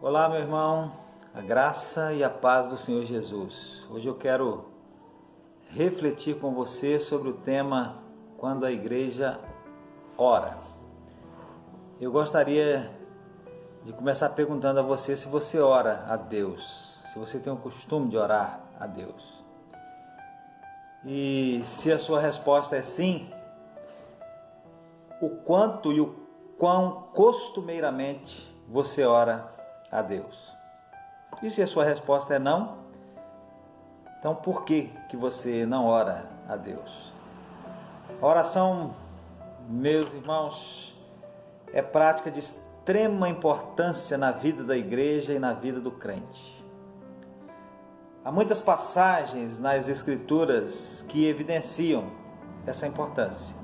Olá, meu irmão, a graça e a paz do Senhor Jesus. Hoje eu quero refletir com você sobre o tema quando a igreja ora. Eu gostaria de começar perguntando a você se você ora a Deus, se você tem o costume de orar a Deus. E se a sua resposta é sim, o quanto e o quão costumeiramente você ora a Deus. E se a sua resposta é não, então por que você não ora a Deus? A oração, meus irmãos, é prática de extrema importância na vida da igreja e na vida do crente. Há muitas passagens nas Escrituras que evidenciam essa importância.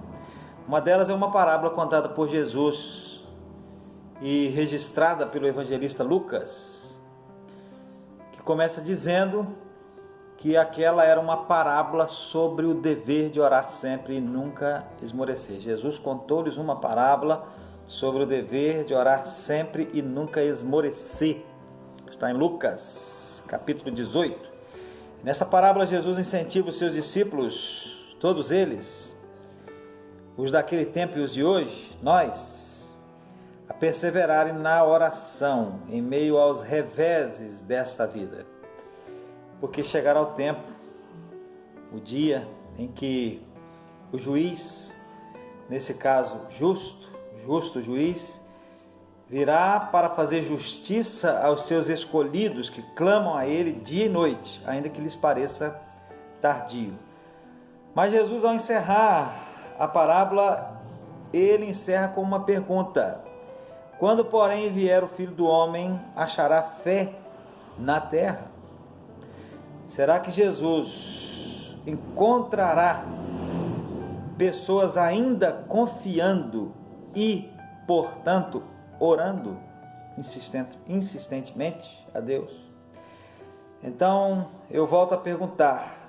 Uma delas é uma parábola contada por Jesus e registrada pelo evangelista Lucas, que começa dizendo que aquela era uma parábola sobre o dever de orar sempre e nunca esmorecer. Jesus contou-lhes uma parábola sobre o dever de orar sempre e nunca esmorecer. Está em Lucas, capítulo 18. Nessa parábola, Jesus incentiva os seus discípulos, todos eles, os daquele tempo e os de hoje, nós, a perseverarem na oração em meio aos reveses desta vida. Porque chegará o tempo, o dia em que o juiz, nesse caso justo juiz, virá para fazer justiça aos seus escolhidos que clamam a ele dia e noite, ainda que lhes pareça tardio. Mas Jesus, ao encerrar a parábola, ele encerra com uma pergunta: quando, porém, vier o Filho do Homem, achará fé na terra? Será que Jesus encontrará pessoas ainda confiando e, portanto, orando insistentemente a Deus? Então, eu volto a perguntar.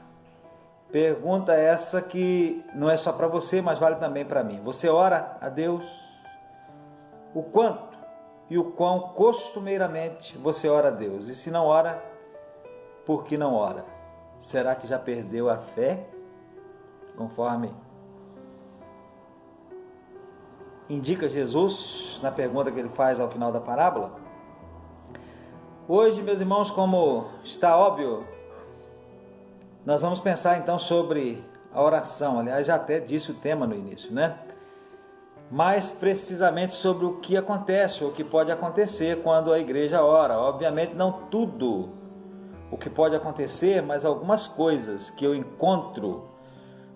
Pergunta essa que não é só para você, mas vale também para mim. Você ora a Deus? O quanto e o quão costumeiramente você ora a Deus? E se não ora, por que não ora? Será que já perdeu a fé? Conforme indica Jesus na pergunta que ele faz ao final da parábola. Hoje, meus irmãos, como está óbvio, nós vamos pensar então sobre a oração. Aliás, já até disse o tema no início, né? Mais precisamente sobre o que acontece, ou o que pode acontecer quando a igreja ora. Obviamente não tudo o que pode acontecer, mas algumas coisas que eu encontro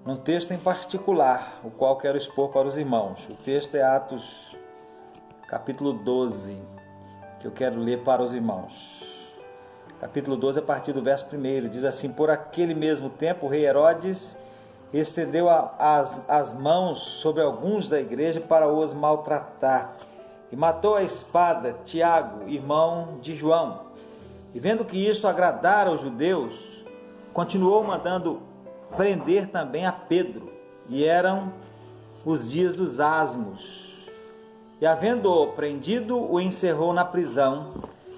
num texto em particular, o qual quero expor para os irmãos. O texto é Atos, capítulo 12, que eu quero ler para os irmãos. Capítulo 12, a partir do verso 1, diz assim: por aquele mesmo tempo, o rei Herodes estendeu as mãos sobre alguns da igreja para os maltratar, e matou à espada Tiago, irmão de João. E vendo que isto agradara aos judeus, continuou mandando prender também a Pedro, e eram os dias dos asmos. E havendo-o prendido, o encerrou na prisão,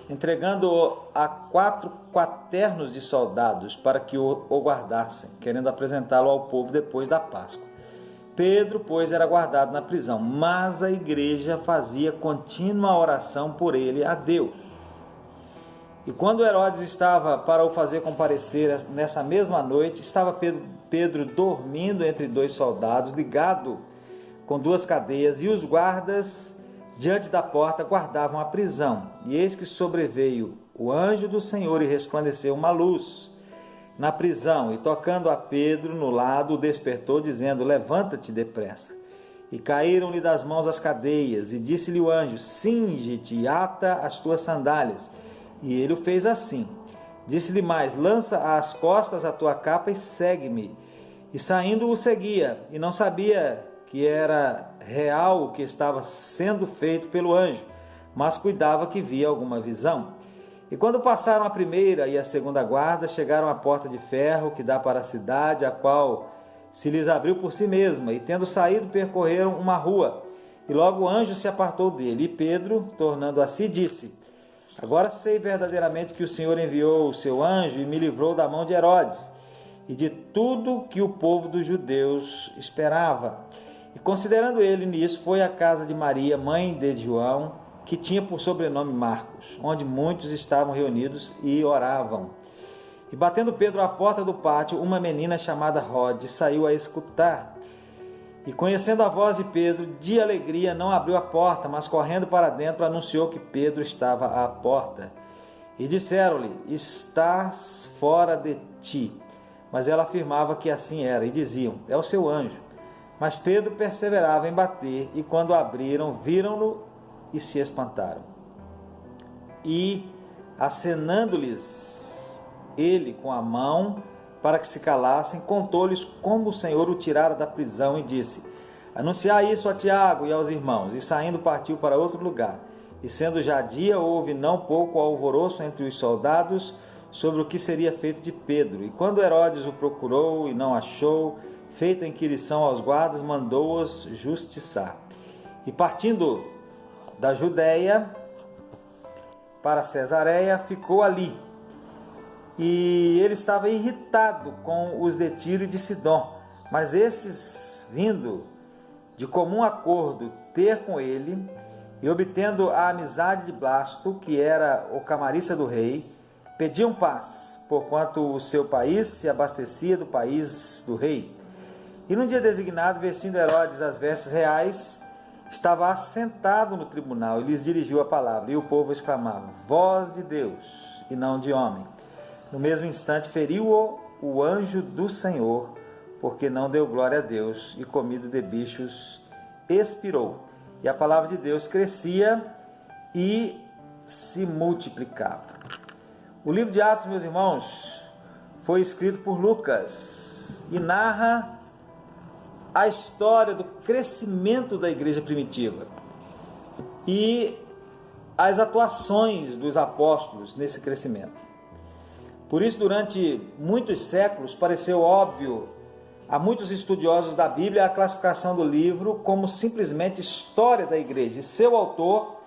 entregando-o a 4 quaternos de soldados para que o guardassem, querendo apresentá-lo ao povo depois da Páscoa. Pedro, pois, era guardado na prisão, mas a igreja fazia contínua oração por ele a Deus. E quando Herodes estava para o fazer comparecer nessa mesma noite, estava Pedro dormindo entre 2 soldados, ligado com 2 cadeias, e os guardas diante da porta guardavam a prisão. E eis que sobreveio o anjo do Senhor e resplandeceu uma luz na prisão, e tocando a Pedro no lado, o despertou, dizendo: levanta-te depressa. E caíram-lhe das mãos as cadeias, e disse-lhe o anjo: cinge-te e ata as tuas sandálias. E ele o fez assim. Disse-lhe mais: lança às costas a tua capa e segue-me. E saindo o seguia, e não sabia que era real o que estava sendo feito pelo anjo, mas cuidava que via alguma visão. E quando passaram a primeira e a segunda guarda, chegaram à porta de ferro que dá para a cidade, a qual se lhes abriu por si mesma, e tendo saído, percorreram uma rua, e logo o anjo se apartou dele. E Pedro, tornando a si, disse: Agora sei verdadeiramente que o Senhor enviou o seu anjo e me livrou da mão de Herodes e de tudo que o povo dos judeus esperava. E considerando ele nisso, foi à casa de Maria, mãe de João, que tinha por sobrenome Marcos, onde muitos estavam reunidos e oravam. E batendo Pedro à porta do pátio, uma menina chamada Rode saiu a escutar. E conhecendo a voz de Pedro, de alegria, não abriu a porta, mas correndo para dentro, anunciou que Pedro estava à porta. E disseram-lhe: estás fora de ti. Mas ela afirmava que assim era, e diziam: é o seu anjo. Mas Pedro perseverava em bater, e quando abriram, viram-no e se espantaram. E, acenando-lhes ele com a mão, para que se calassem, contou-lhes como o Senhor o tirara da prisão e disse: anunciai isso a Tiago e aos irmãos. E saindo partiu para outro lugar. E sendo já dia, houve não pouco alvoroço entre os soldados sobre o que seria feito de Pedro. E quando Herodes o procurou e não achou, feita inquirição aos guardas, mandou-os justiçar. E partindo da Judéia para Cesareia, ficou ali. E ele estava irritado com os de Tiro e de Sidom, mas estes, vindo de comum acordo ter com ele, e obtendo a amizade de Blasto, que era o camarista do rei, pediam paz, porquanto o seu país se abastecia do país do rei. E no dia designado, vestindo Herodes as vestes reais, estava assentado no tribunal e lhes dirigiu a palavra. E o povo exclamava: voz de Deus e não de homem. No mesmo instante feriu-o o anjo do Senhor, porque não deu glória a Deus, e comido de bichos expirou. E a palavra de Deus crescia e se multiplicava. O livro de Atos, meus irmãos, foi escrito por Lucas e narra a história do crescimento da igreja primitiva e as atuações dos apóstolos nesse crescimento. Por isso, durante muitos séculos, pareceu óbvio a muitos estudiosos da Bíblia a classificação do livro como simplesmente história da igreja, e seu autor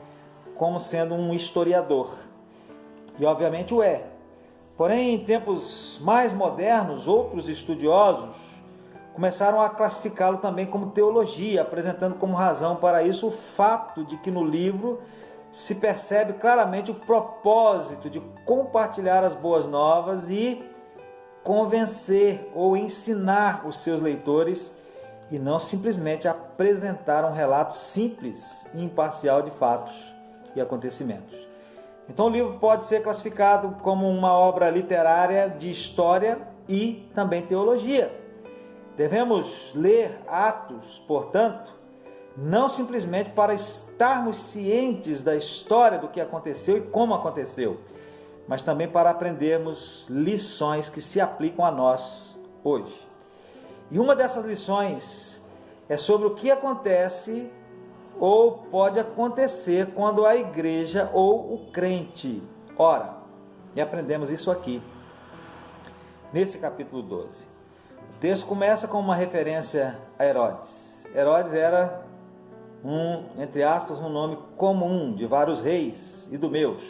como sendo um historiador. E obviamente o é. Porém, em tempos mais modernos, outros estudiosos começaram a classificá-lo também como teologia, apresentando como razão para isso o fato de que no livro se percebe claramente o propósito de compartilhar as boas novas e convencer ou ensinar os seus leitores, e não simplesmente apresentar um relato simples e imparcial de fatos e acontecimentos. Então o livro pode ser classificado como uma obra literária de história e também teologia. Devemos ler Atos, portanto, não simplesmente para estarmos cientes da história do que aconteceu e como aconteceu, mas também para aprendermos lições que se aplicam a nós hoje. E uma dessas lições é sobre o que acontece ou pode acontecer quando a igreja ou o crente ora. E aprendemos isso aqui, nesse capítulo 12. O texto começa com uma referência a Herodes. Herodes era entre aspas, um nome comum de vários reis idumeus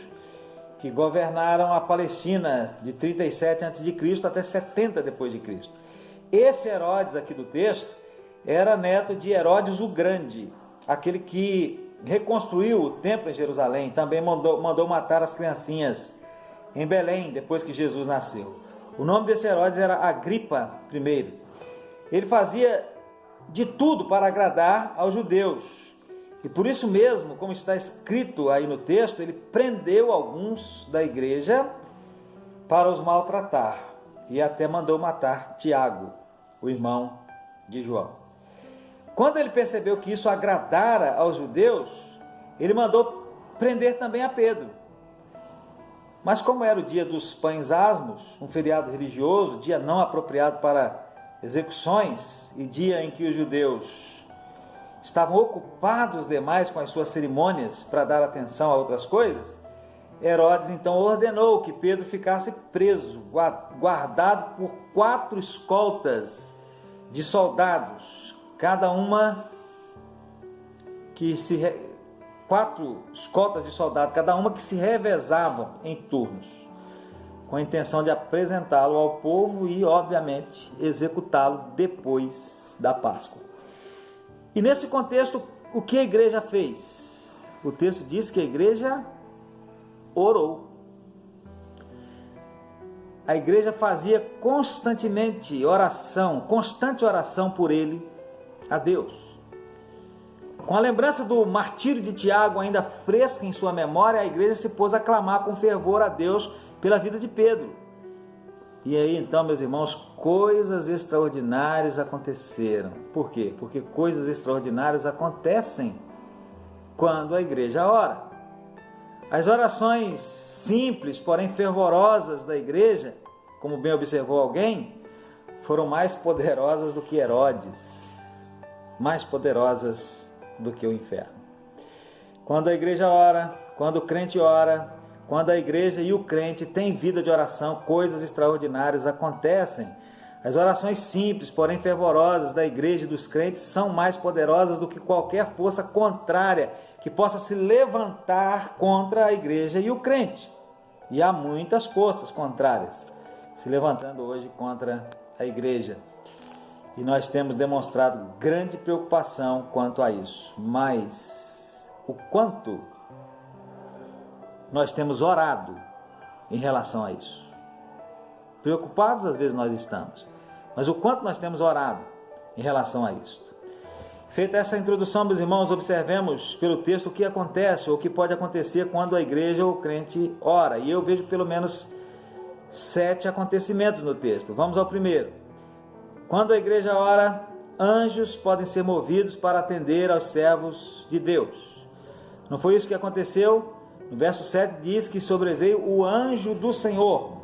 que governaram a Palestina de 37 a.C. até 70 d.C. Esse Herodes aqui do texto era neto de Herodes o Grande, aquele que reconstruiu o templo em Jerusalém. Também mandou matar as criancinhas em Belém, depois que Jesus nasceu. O nome desse Herodes era Agripa I. Ele fazia de tudo para agradar aos judeus. E por isso mesmo, como está escrito aí no texto, ele prendeu alguns da igreja para os maltratar. E até mandou matar Tiago, o irmão de João. Quando ele percebeu que isso agradara aos judeus, ele mandou prender também a Pedro. Mas como era o dia dos pães asmos, um feriado religioso, dia não apropriado para execuções, e dia em que os judeus estavam ocupados demais com as suas cerimônias para dar atenção a outras coisas, Herodes então ordenou que Pedro ficasse preso, guardado por 4 escoltas de soldados, cada uma que se 4 escoltas de soldado, cada uma, que se revezavam em turnos, com a intenção de apresentá-lo ao povo e, obviamente, executá-lo depois da Páscoa. E nesse contexto, o que a igreja fez? O texto diz que a igreja orou. A igreja fazia constante oração por ele a Deus. Com a lembrança do martírio de Tiago ainda fresca em sua memória, a igreja se pôs a clamar com fervor a Deus pela vida de Pedro. E aí então, meus irmãos, coisas extraordinárias aconteceram. Por quê? Porque coisas extraordinárias acontecem quando a igreja ora. As orações simples, porém fervorosas da igreja, como bem observou alguém, foram mais poderosas do que Herodes, mais poderosas do que o inferno. Quando a igreja ora, quando o crente ora, quando a igreja e o crente têm vida de oração, coisas extraordinárias acontecem. As orações simples, porém fervorosas da igreja e dos crentes são mais poderosas do que qualquer força contrária que possa se levantar contra a igreja e o crente. E há muitas forças contrárias se levantando hoje contra a igreja. E nós temos demonstrado grande preocupação quanto a isso. Mas o quanto nós temos orado em relação a isso? Preocupados às vezes nós estamos, mas o quanto nós temos orado em relação a isso? Feita essa introdução, meus irmãos, observemos pelo texto o que acontece ou o que pode acontecer quando a igreja ou o crente ora. E eu vejo pelo menos 7 acontecimentos no texto. Vamos ao primeiro. Quando a igreja ora, anjos podem ser movidos para atender aos servos de Deus. Não foi isso que aconteceu? No verso 7 diz que sobreveio o anjo do Senhor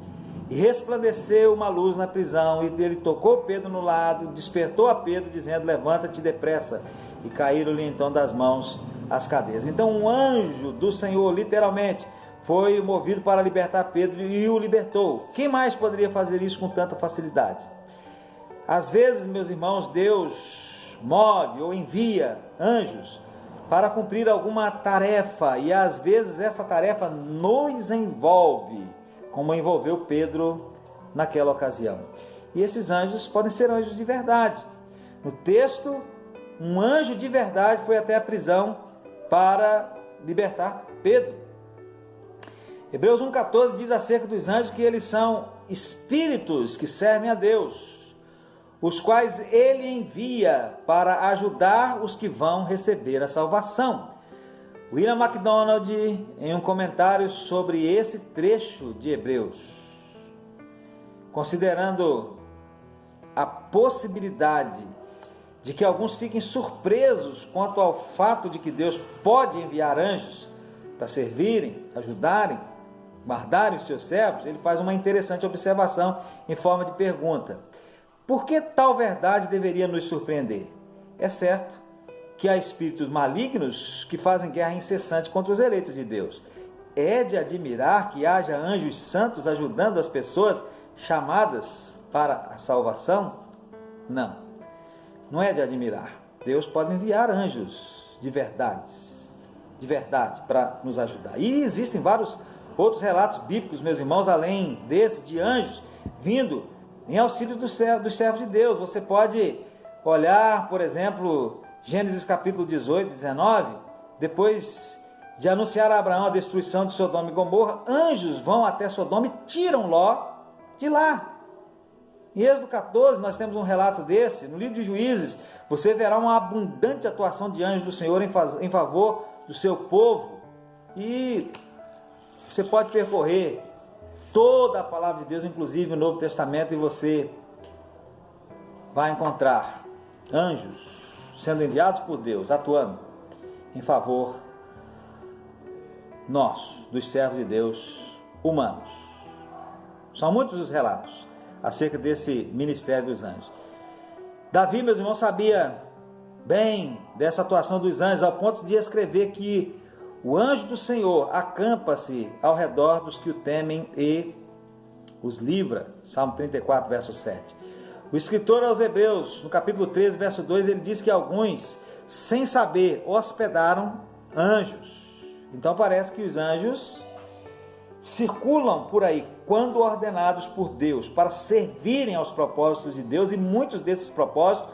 e resplandeceu uma luz na prisão, e ele tocou Pedro no lado, despertou a Pedro, dizendo: levanta-te depressa. E caíram-lhe então das mãos as cadeias. Então um anjo do Senhor, literalmente, foi movido para libertar Pedro e o libertou. Quem mais poderia fazer isso com tanta facilidade? Às vezes, meus irmãos, Deus move ou envia anjos para cumprir alguma tarefa, e às vezes essa tarefa nos envolve, como envolveu Pedro naquela ocasião. E esses anjos podem ser anjos de verdade. No texto, um anjo de verdade foi até a prisão para libertar Pedro. Hebreus 1,14 diz acerca dos anjos que eles são espíritos que servem a Deus, os quais ele envia para ajudar os que vão receber a salvação. William MacDonald, em um comentário sobre esse trecho de Hebreus, considerando a possibilidade de que alguns fiquem surpresos quanto ao fato de que Deus pode enviar anjos para servirem, ajudarem, guardarem os seus servos, ele faz uma interessante observação em forma de pergunta: por que tal verdade deveria nos surpreender? É certo que há espíritos malignos que fazem guerra incessante contra os eleitos de Deus. É de admirar que haja anjos santos ajudando as pessoas chamadas para a salvação? Não, não é de admirar. Deus pode enviar anjos de verdade para nos ajudar. E existem vários outros relatos bíblicos, meus irmãos, além desse de anjos vindo em auxílio dos servos de Deus. Você pode olhar, por exemplo, Gênesis capítulo 18, 19, depois de anunciar a Abraão a destruição de Sodoma e Gomorra, anjos vão até Sodoma e tiram Ló de lá. Em Êxodo 14 nós temos um relato desse. No livro de Juízes você verá uma abundante atuação de anjos do Senhor em favor do seu povo. E você pode percorrer toda a palavra de Deus, inclusive o Novo Testamento, e você vai encontrar anjos sendo enviados por Deus, atuando em favor nosso, dos servos de Deus humanos. São muitos os relatos acerca desse ministério dos anjos. Davi, meus irmãos, sabia bem dessa atuação dos anjos, ao ponto de escrever que o anjo do Senhor acampa-se ao redor dos que o temem e os livra. Salmo 34, verso 7. O escritor aos Hebreus, no capítulo 13, verso 2, ele diz que alguns, sem saber, hospedaram anjos. Então parece que os anjos circulam por aí quando ordenados por Deus para servirem aos propósitos de Deus, e muitos desses propósitos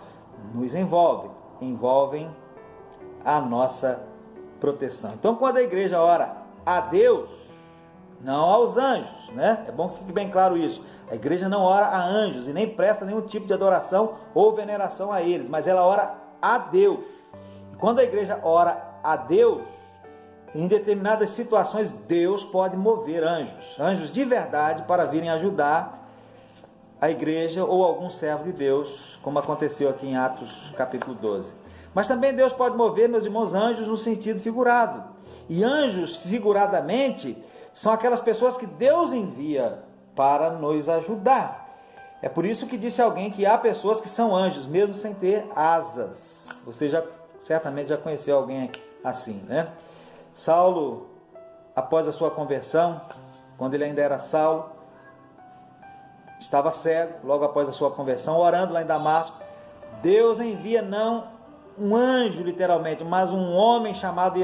nos envolvem a nossa proteção. Então, quando a igreja ora a Deus, não aos anjos, né? É bom que fique bem claro isso. A igreja não ora a anjos e nem presta nenhum tipo de adoração ou veneração a eles, mas ela ora a Deus. E quando a igreja ora a Deus, em determinadas situações, Deus pode mover anjos de verdade, para virem ajudar a igreja ou algum servo de Deus, como aconteceu aqui em Atos capítulo 12. Mas também Deus pode mover, meus irmãos, anjos no sentido figurado. E anjos, figuradamente, são aquelas pessoas que Deus envia para nos ajudar. É por isso que disse alguém que há pessoas que são anjos, mesmo sem ter asas. Você certamente já conheceu alguém assim, né? Saulo, após a sua conversão, quando ele ainda era Saulo, estava cego, logo após a sua conversão, orando lá em Damasco, Deus envia não um anjo literalmente, mas um homem chamado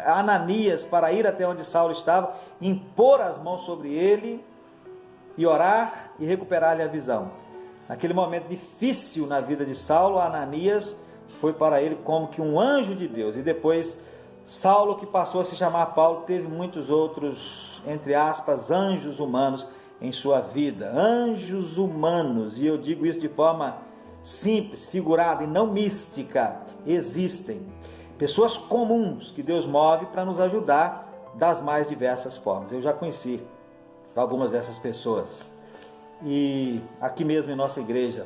Ananias para ir até onde Saulo estava, impor as mãos sobre ele e orar e recuperar-lhe a visão. Naquele momento difícil na vida de Saulo, Ananias foi para ele como que um anjo de Deus, e depois Saulo, que passou a se chamar Paulo, teve muitos outros, entre aspas, anjos humanos em sua vida. Anjos humanos, e eu digo isso de forma simples, figurada e não mística, existem. Pessoas comuns que Deus move para nos ajudar das mais diversas formas. Eu já conheci algumas dessas pessoas. E aqui mesmo em nossa igreja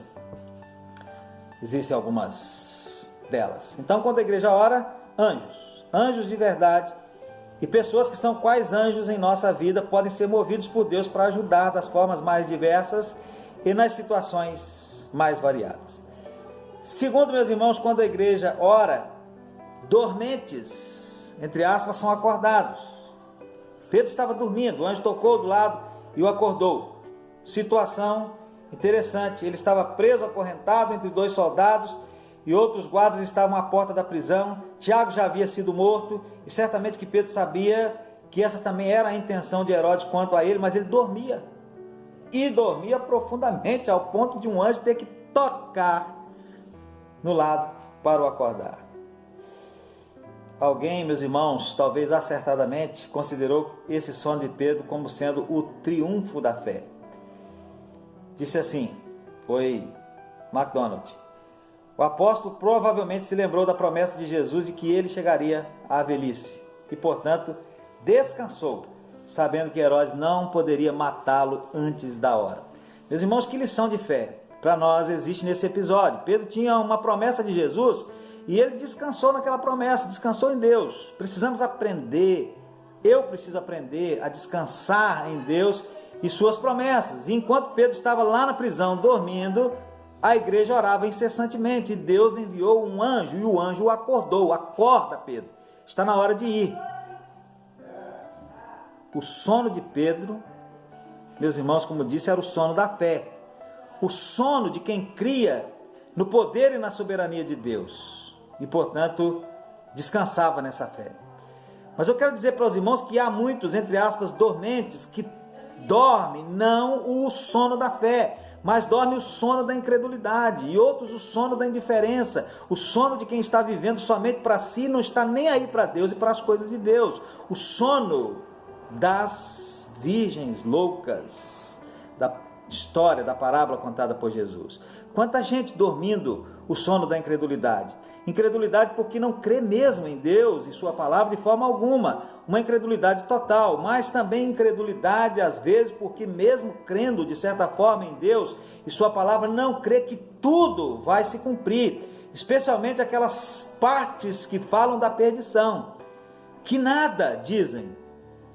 existem algumas delas. Então, quando a igreja ora, anjos de verdade, e pessoas que são quais anjos em nossa vida podem ser movidos por Deus para ajudar das formas mais diversas e nas situações mais variadas. Segundo, meus irmãos, quando a igreja ora, dormentes, entre aspas, são acordados. Pedro estava dormindo, o anjo tocou do lado e o acordou. Situação interessante, ele estava preso, acorrentado entre dois soldados, e outros guardas estavam à porta da prisão. Tiago já havia sido morto, e certamente que Pedro sabia que essa também era a intenção de Herodes quanto a ele, mas ele dormia, e dormia profundamente, ao ponto de um anjo ter que tocar no lado para o acordar. Alguém, meus irmãos, talvez acertadamente, considerou esse sono de Pedro como sendo o triunfo da fé. Disse assim, foi MacDonald: o apóstolo provavelmente se lembrou da promessa de Jesus de que ele chegaria à velhice e, portanto, descansou, sabendo que Herodes não poderia matá-lo antes da hora. Meus irmãos, que lição de fé para nós existe nesse episódio. Pedro tinha uma promessa de Jesus e ele descansou naquela promessa, descansou em Deus. Precisamos aprender, eu preciso aprender a descansar em Deus e suas promessas. E enquanto Pedro estava lá na prisão dormindo, a igreja orava incessantemente, e Deus enviou um anjo, e o anjo o acordou. Acorda, Pedro, está na hora de ir. O sono de Pedro, meus irmãos, como disse, era o sono da fé. O sono de quem cria no poder e na soberania de Deus. E, portanto, descansava nessa fé. Mas eu quero dizer para os irmãos que há muitos, entre aspas, dormentes, que dormem não o sono da fé, mas dorme o sono da incredulidade, e outros o sono da indiferença, o sono de quem está vivendo somente para si, não está nem aí para Deus e para as coisas de Deus, o sono das virgens loucas, da história, da parábola contada por Jesus. Quanta gente dormindo o sono da incredulidade. Incredulidade porque não crê mesmo em Deus e sua palavra de forma alguma. Uma incredulidade total, mas também incredulidade às vezes porque mesmo crendo de certa forma em Deus e sua palavra, não crê que tudo vai se cumprir. Especialmente aquelas partes que falam da perdição. Que nada, dizem.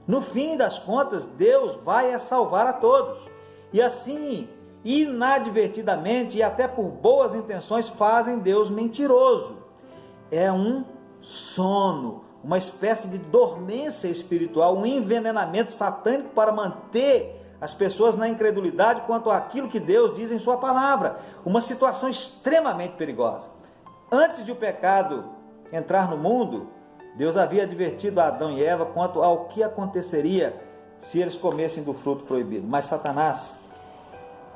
No fim das contas, Deus vai salvar a todos. E assim, inadvertidamente e até por boas intenções, fazem Deus mentiroso. É um sono, uma espécie de dormência espiritual, um envenenamento satânico para manter as pessoas na incredulidade quanto àquilo que Deus diz em sua palavra. Uma situação extremamente perigosa. Antes de o pecado entrar no mundo, Deus havia advertido a Adão e Eva quanto ao que aconteceria se eles comessem do fruto proibido. Mas Satanás,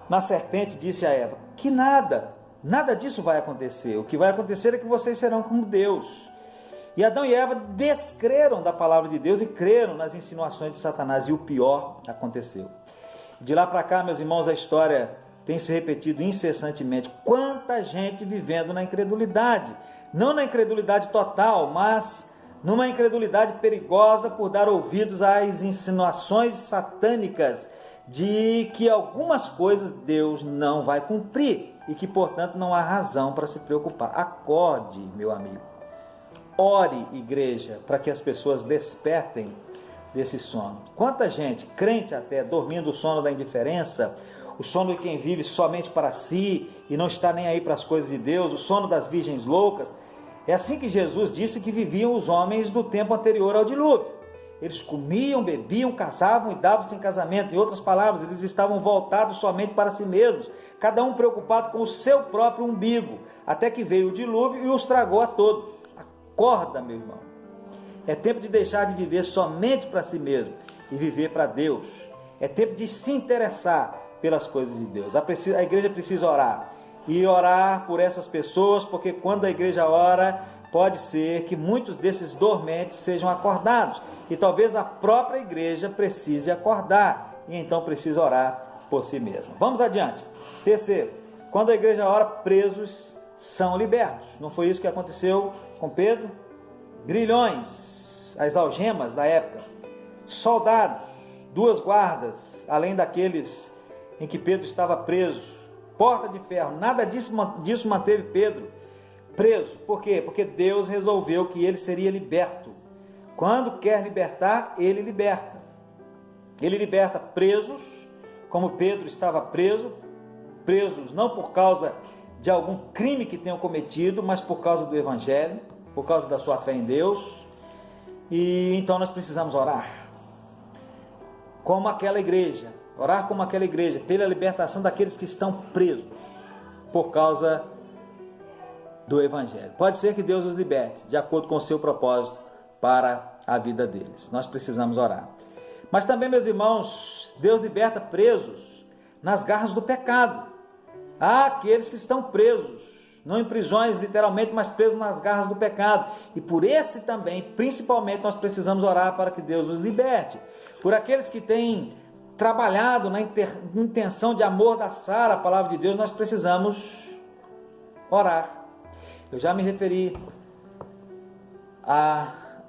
na serpente, disse a Eva que nada disso vai acontecer. O que vai acontecer é que vocês serão como Deus. E Adão e Eva descreram da palavra de Deus e creram nas insinuações de Satanás. E o pior aconteceu. De lá para cá, meus irmãos, a história tem se repetido incessantemente. Quanta gente vivendo na incredulidade. Não na incredulidade total, mas numa incredulidade perigosa por dar ouvidos às insinuações satânicas de que algumas coisas Deus não vai cumprir e que, portanto, não há razão para se preocupar. Acorde, meu amigo. Ore, igreja, para que as pessoas despertem desse sono. Quanta gente, crente até, dormindo o sono da indiferença, o sono de quem vive somente para si e não está nem aí para as coisas de Deus, o sono das virgens loucas. É assim que Jesus disse que viviam os homens do tempo anterior ao dilúvio. Eles comiam, bebiam, casavam e davam-se em casamento. Em outras palavras, eles estavam voltados somente para si mesmos, cada um preocupado com o seu próprio umbigo, até que veio o dilúvio e os tragou a todos. Acorda, meu irmão. É tempo de deixar de viver somente para si mesmo e viver para Deus. É tempo de se interessar pelas coisas de Deus. A igreja precisa orar. E orar por essas pessoas, porque quando a igreja ora, pode ser que muitos desses dormentes sejam acordados. E talvez a própria igreja precise acordar. E então precisa orar por si mesma. Vamos adiante. Terceiro, quando a igreja ora, presos são libertos. Não foi isso que aconteceu com Pedro? Grilhões, as algemas da época. Soldados, 2 guardas, além daqueles em que Pedro estava preso. Porta de ferro, nada disso manteve Pedro preso. Por quê? Porque Deus resolveu que ele seria liberto. Quando quer libertar, ele liberta. Ele liberta presos, como Pedro estava presos não por causa de algum crime que tenham cometido, mas por causa do Evangelho, por causa da sua fé em Deus. E então nós precisamos orar como aquela igreja. Orar como aquela igreja, pela libertação daqueles que estão presos por causa do Evangelho. Pode ser que Deus os liberte, de acordo com o seu propósito para a vida deles. Nós precisamos orar. Mas também, meus irmãos, Deus liberta presos nas garras do pecado. Há aqueles que estão presos, não em prisões literalmente, mas presos nas garras do pecado. E por esse também, principalmente, nós precisamos orar para que Deus os liberte. Por aqueles que têm trabalhado na intenção de amor da Sara, a palavra de Deus, nós precisamos orar. Eu já me referi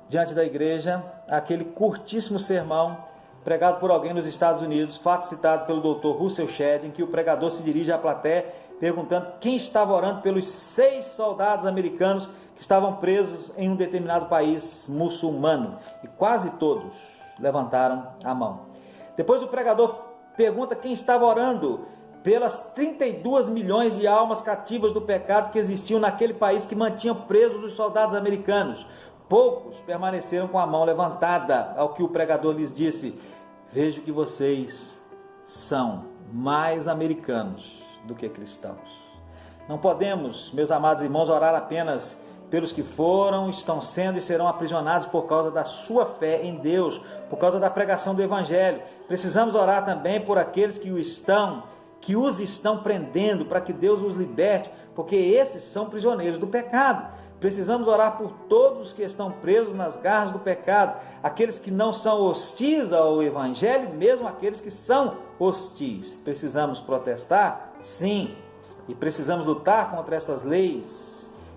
diante da igreja àquele curtíssimo sermão pregado por alguém nos Estados Unidos, fato citado pelo Dr. Russell Shedd, em que o pregador se dirige à plateia perguntando quem estava orando pelos 6 soldados americanos que estavam presos em um determinado país muçulmano, e quase todos levantaram a mão. Depois o pregador pergunta quem estava orando pelas 32 milhões de almas cativas do pecado que existiam naquele país que mantinham presos os soldados americanos. Poucos permaneceram com a mão levantada, ao que o pregador lhes disse: vejo que vocês são mais americanos do que cristãos. Não podemos, meus amados irmãos, orar apenas pelos que foram, estão sendo e serão aprisionados por causa da sua fé em Deus, por causa da pregação do Evangelho. Precisamos orar também por aqueles que os estão prendendo, para que Deus os liberte, porque esses são prisioneiros do pecado. Precisamos orar por todos os que estão presos nas garras do pecado, aqueles que não são hostis ao Evangelho, mesmo aqueles que são hostis. Precisamos protestar? Sim. E precisamos lutar contra essas leis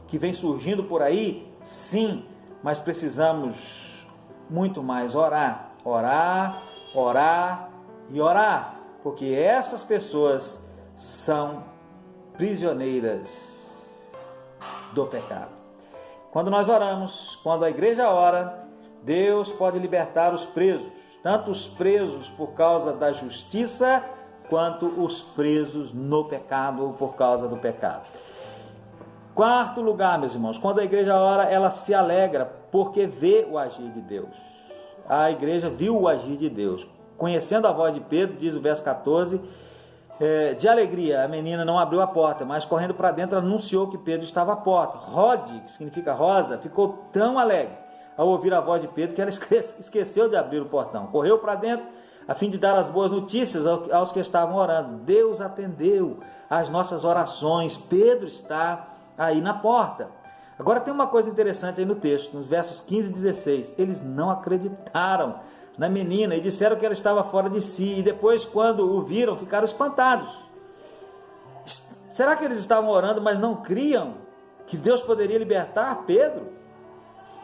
que vêm surgindo por aí? Sim. Mas precisamos muito mais orar, orar, orar e orar, porque essas pessoas são prisioneiras do pecado. Quando nós oramos, quando a igreja ora, Deus pode libertar os presos, tanto os presos por causa da justiça, quanto os presos no pecado ou por causa do pecado. Quarto lugar, meus irmãos, quando a igreja ora, ela se alegra porque vê o agir de Deus. A igreja viu o agir de Deus. Conhecendo a voz de Pedro, diz o verso 14, de alegria, a menina não abriu a porta, mas correndo para dentro anunciou que Pedro estava à porta. Rode, que significa rosa, ficou tão alegre ao ouvir a voz de Pedro, que ela esqueceu de abrir o portão. Correu para dentro, a fim de dar as boas notícias aos que estavam orando. Deus atendeu às nossas orações. Pedro está aí na porta. Agora tem uma coisa interessante aí no texto, nos versos 15 e 16. Eles não acreditaram na menina e disseram que ela estava fora de si. E depois, quando o viram, ficaram espantados. Será que eles estavam orando, mas não criam que Deus poderia libertar Pedro?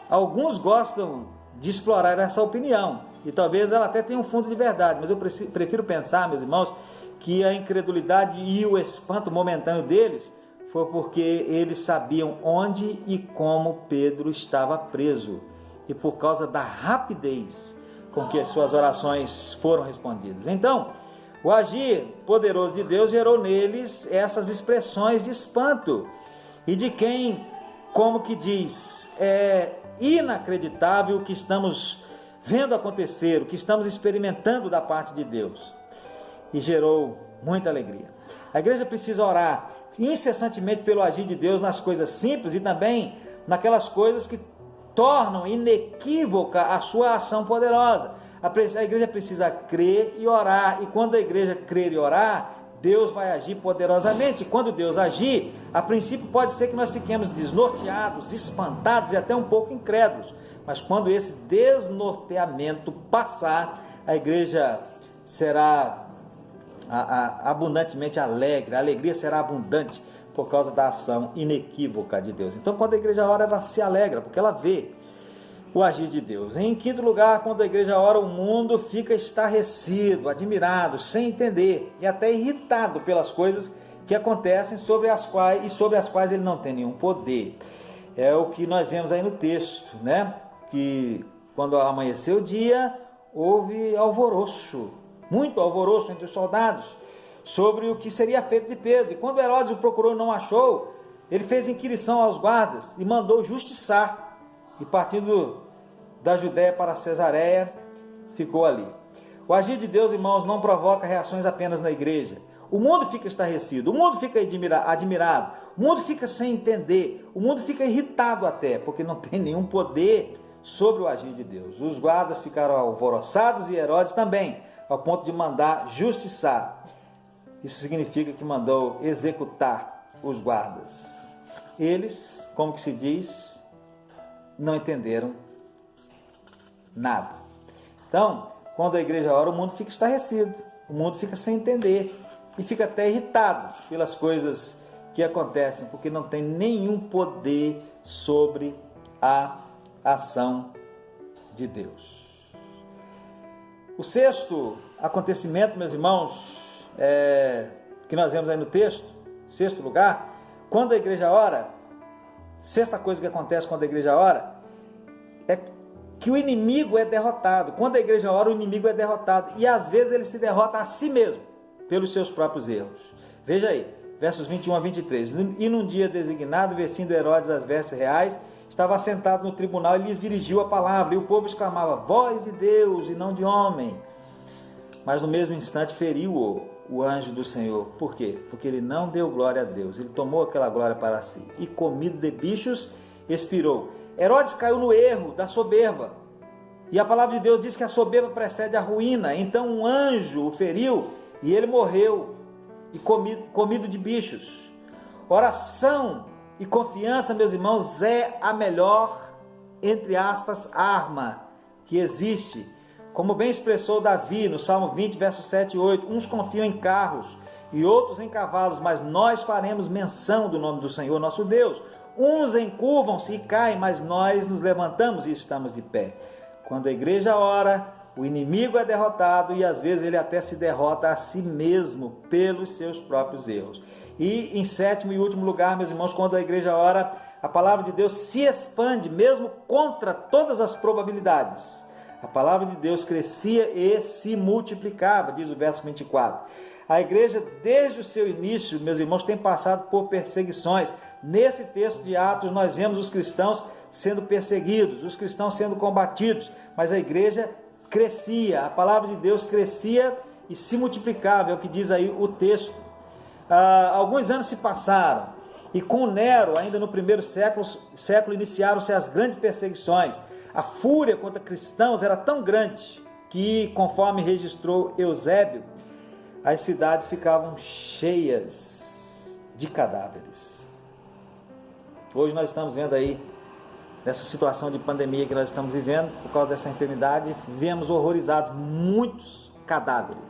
Alguns gostam de explorar essa opinião, e talvez ela até tenha um fundo de verdade, mas eu prefiro pensar, meus irmãos, que a incredulidade e o espanto momentâneo deles foi porque eles sabiam onde e como Pedro estava preso, e por causa da rapidez com que as suas orações foram respondidas. Então, o agir poderoso de Deus gerou neles essas expressões de espanto, e de quem, como que diz, é inacreditável o que estamos vendo acontecer, o que estamos experimentando da parte de Deus. E gerou muita alegria. A igreja precisa orar incessantemente pelo agir de Deus nas coisas simples e também naquelas coisas que tornam inequívoca a sua ação poderosa. A igreja precisa crer e orar, e quando a igreja crer e orar, Deus vai agir poderosamente. E quando Deus agir, a princípio pode ser que nós fiquemos desnorteados, espantados e até um pouco incrédulos, mas quando esse desnorteamento passar, a igreja será abundantemente alegre, a alegria será abundante por causa da ação inequívoca de Deus. Então, quando a igreja ora, ela se alegra, porque ela vê o agir de Deus. Em quinto lugar, quando a igreja ora, o mundo fica estarrecido, admirado, sem entender e até irritado pelas coisas que acontecem sobre as quais ele não tem nenhum poder. É o que nós vemos aí no texto, né? Que quando amanheceu o dia, houve alvoroço, muito alvoroço entre os soldados sobre o que seria feito de Pedro. E quando Herodes o procurou e não achou, ele fez inquirição aos guardas e mandou justiçar. E partindo da Judéia para Cesareia, ficou ali. O agir de Deus, irmãos, não provoca reações apenas na igreja. O mundo fica estarrecido, o mundo fica admirado, o mundo fica sem entender, o mundo fica irritado até, porque não tem nenhum poder sobre o agir de Deus. Os guardas ficaram alvoroçados e Herodes também, ao ponto de mandar justiçar. Isso significa que mandou executar os guardas. Eles, como que se diz, não entenderam nada. Então, quando a igreja ora, o mundo fica estarrecido, o mundo fica sem entender e fica até irritado pelas coisas que acontecem, porque não tem nenhum poder sobre a ação de Deus. O sexto acontecimento, meus irmãos, que nós vemos aí no texto, sexto lugar, quando a igreja ora, sexta coisa que acontece quando a igreja ora, é que o inimigo é derrotado. Quando a igreja ora, o inimigo é derrotado. E às vezes ele se derrota a si mesmo, pelos seus próprios erros. Veja aí, versos 21 a 23. E num dia designado, vestindo Herodes as vestes reais, estava assentado no tribunal e lhes dirigiu a palavra. E o povo exclamava, voz de Deus e não de homem. Mas no mesmo instante feriu-o o anjo do Senhor. Por quê? Porque ele não deu glória a Deus. Ele tomou aquela glória para si. E comido de bichos, expirou. Herodes caiu no erro da soberba. E a palavra de Deus diz que a soberba precede a ruína. Então um anjo o feriu e ele morreu e comido de bichos. Oração e confiança, meus irmãos, é a melhor, entre aspas, arma que existe. Como bem expressou Davi no Salmo 20, versos 7 e 8, uns confiam em carros e outros em cavalos, mas nós faremos menção do nome do Senhor nosso Deus. Uns encurvam-se e caem, mas nós nos levantamos e estamos de pé. Quando a igreja ora, o inimigo é derrotado e às vezes ele até se derrota a si mesmo pelos seus próprios erros. E em sétimo e último lugar, meus irmãos, quando a igreja ora, a palavra de Deus se expande mesmo contra todas as probabilidades. A palavra de Deus crescia e se multiplicava, diz o verso 24. A igreja, desde o seu início, meus irmãos, tem passado por perseguições. Nesse texto de Atos, nós vemos os cristãos sendo perseguidos, os cristãos sendo combatidos, mas a igreja crescia, a palavra de Deus crescia e se multiplicava, é o que diz aí o texto. Alguns anos se passaram, e com Nero, ainda no primeiro século iniciaram-se as grandes perseguições. A fúria contra cristãos era tão grande que, conforme registrou Eusébio, as cidades ficavam cheias de cadáveres. Hoje nós estamos vendo aí, nessa situação de pandemia que nós estamos vivendo, por causa dessa enfermidade, vemos horrorizados muitos cadáveres.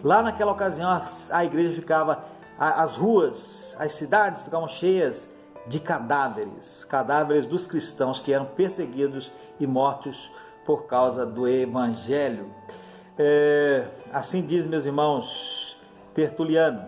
Lá naquela ocasião a igreja ficava, as ruas, as cidades ficavam cheias de cadáveres, cadáveres dos cristãos que eram perseguidos e mortos por causa do evangelho. Assim diz, meus irmãos, Tertuliano: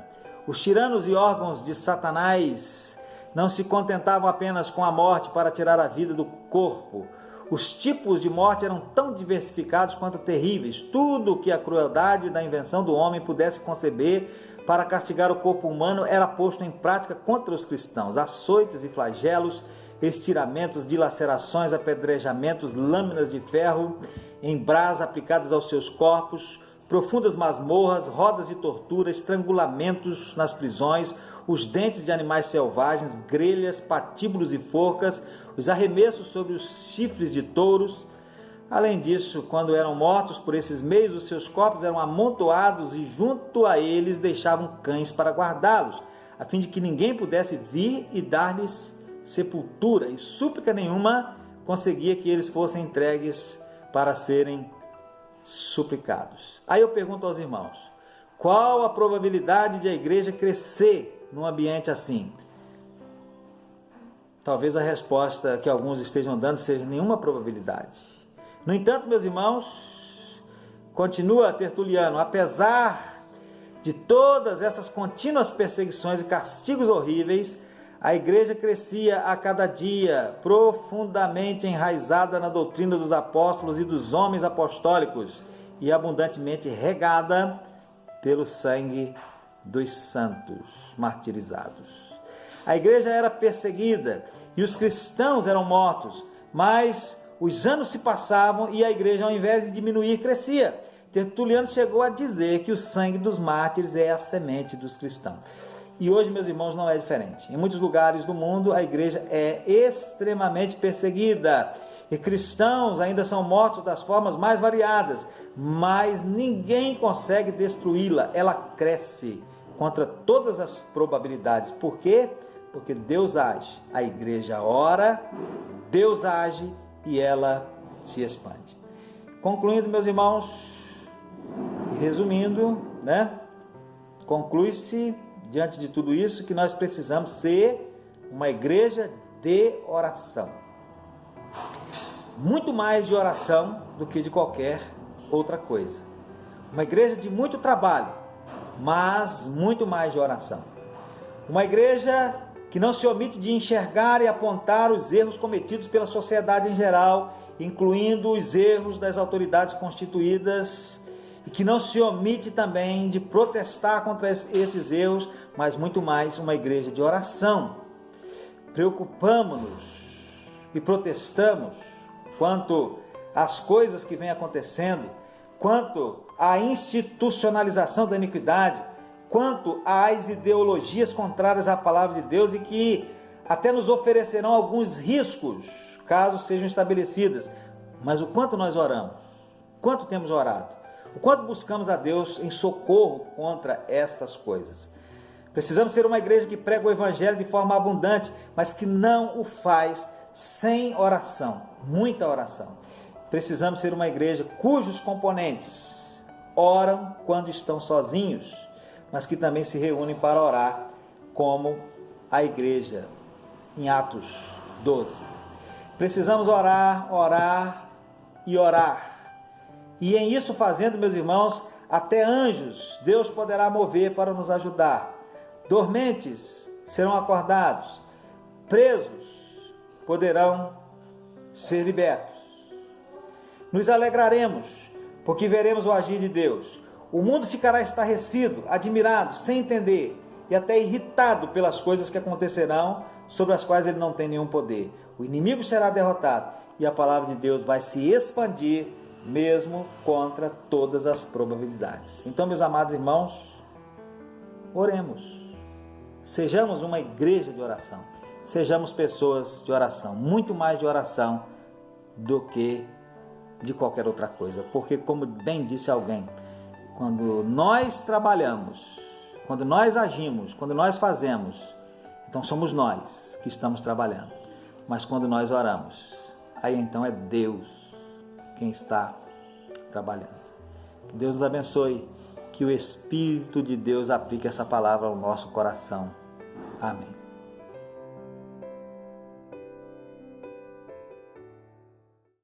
os tiranos e órgãos de Satanás não se contentavam apenas com a morte para tirar a vida do corpo. Os tipos de morte eram tão diversificados quanto terríveis. Tudo que a crueldade da invenção do homem pudesse conceber para castigar o corpo humano era posto em prática contra os cristãos. Açoites e flagelos, estiramentos, dilacerações, apedrejamentos, lâminas de ferro em brasa aplicadas aos seus corpos, profundas masmorras, rodas de tortura, estrangulamentos nas prisões, os dentes de animais selvagens, grelhas, patíbulos e forcas, os arremessos sobre os chifres de touros. Além disso, quando eram mortos por esses meios, os seus corpos eram amontoados e junto a eles deixavam cães para guardá-los, a fim de que ninguém pudesse vir e dar-lhes sepultura, e súplica nenhuma conseguia que eles fossem entregues para serem suplicados. Aí eu pergunto aos irmãos: qual a probabilidade de a igreja crescer num ambiente assim? Talvez a resposta que alguns estejam dando seja nenhuma probabilidade. No entanto, meus irmãos, continua Tertuliano, apesar de todas essas contínuas perseguições e castigos horríveis, a igreja crescia a cada dia, profundamente enraizada na doutrina dos apóstolos e dos homens apostólicos e abundantemente regada pelo sangue dos santos martirizados. A igreja era perseguida e os cristãos eram mortos, mas os anos se passavam e a igreja, ao invés de diminuir, crescia. Tertuliano chegou a dizer que o sangue dos mártires é a semente dos cristãos. E hoje, meus irmãos, não é diferente. Em muitos lugares do mundo, a igreja é extremamente perseguida e cristãos ainda são mortos das formas mais variadas, mas ninguém consegue destruí-la. Ela cresce contra todas as probabilidades. Por quê? Porque Deus age. A igreja ora, Deus age e ela se expande. Concluindo, meus irmãos, resumindo, conclui-se diante de tudo isso que nós precisamos ser uma igreja de oração. Muito mais de oração do que de qualquer outra coisa. Uma igreja de muito trabalho, mas muito mais de oração. Uma igreja que não se omite de enxergar e apontar os erros cometidos pela sociedade em geral, incluindo os erros das autoridades constituídas, e que não se omite também de protestar contra esses erros, mas muito mais uma igreja de oração. Preocupamos-nos e protestamos quanto às coisas que vêm acontecendo, quanto à institucionalização da iniquidade, quanto às ideologias contrárias à palavra de Deus e que até nos oferecerão alguns riscos, caso sejam estabelecidas. Mas o quanto nós oramos, quanto temos orado, o quanto buscamos a Deus em socorro contra estas coisas. Precisamos ser uma igreja que prega o evangelho de forma abundante, mas que não o faz sem oração, muita oração. Precisamos ser uma igreja cujos componentes oram quando estão sozinhos, mas que também se reúnem para orar, como a igreja em Atos 12. Precisamos orar, orar e orar. E em isso fazendo, meus irmãos, até anjos Deus poderá mover para nos ajudar. Dormentes serão acordados, presos poderão ser libertos. Nos alegraremos, porque veremos o agir de Deus. O mundo ficará estarrecido, admirado, sem entender e até irritado pelas coisas que acontecerão, sobre as quais ele não tem nenhum poder. O inimigo será derrotado e a palavra de Deus vai se expandir, mesmo contra todas as probabilidades. Então, meus amados irmãos, oremos. Sejamos uma igreja de oração. Sejamos pessoas de oração, muito mais de oração do que de qualquer outra coisa. Porque, como bem disse alguém, quando nós trabalhamos, quando nós agimos, quando nós fazemos, então somos nós que estamos trabalhando. Mas quando nós oramos, aí então é Deus quem está trabalhando. Que Deus nos abençoe, que o Espírito de Deus aplique essa palavra ao nosso coração. Amém.